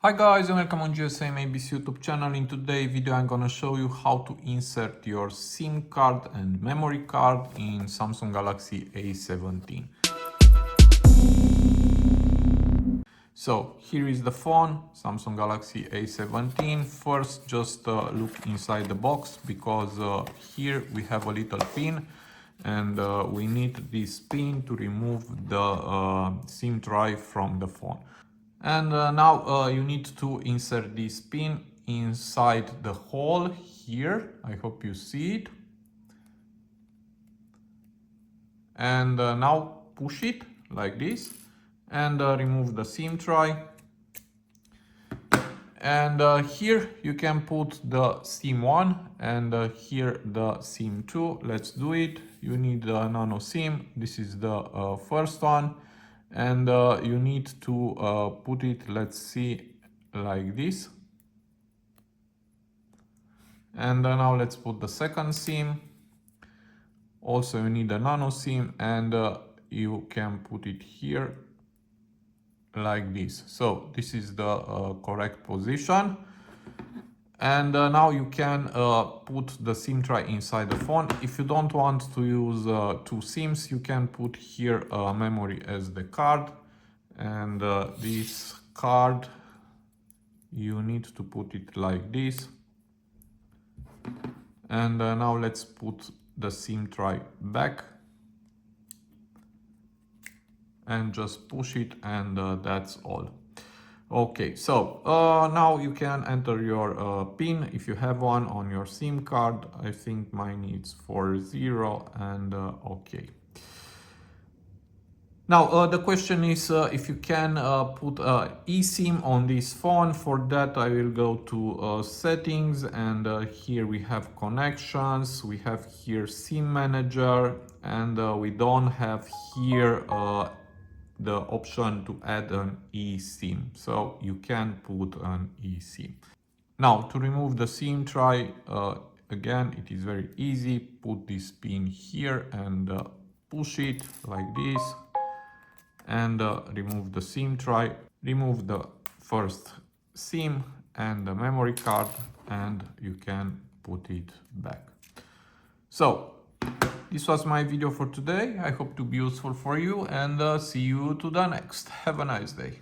Hi guys and welcome on GSM-ABC YouTube channel. In today's video I'm gonna show you how to insert your SIM card and memory card in Samsung Galaxy A17. So here is the phone, Samsung Galaxy A17. First just look inside the box because here we have a little pin and we need this pin to remove the SIM drive from the phone. And now you need to insert this pin inside the hole here. I hope you see it. And now push it like this and remove the SIM tray. And here you can put the SIM 1 and here the SIM 2. Let's do it. You need the nano SIM. This is the first one. And you need to put it, let's see, like this. And now let's put the second SIM. Also you need a nano SIM and you can put it here like this. So this is the correct position. And now you can put the SIM tray inside the phone. If you don't want to use two SIMs, you can put here a memory SD card. And this card, you need to put it like this. And now let's put the SIM tray back. And just push it and that's all. Okay, so now you can enter your PIN if you have one on your SIM card. I think mine is 40 and okay. Now the question is if you can put eSIM on this phone. For that I will go to settings and here we have connections, we have here SIM manager and we don't have here the option to add an eSIM, so you can put an eSIM. Now to remove the SIM tray, again it is very easy. Put this pin here and push it like this and remove the SIM tray. Remove the first SIM and the memory card and you can put it back. So this was my video for today. I hope to be useful for you and see you to the next. Have a nice day.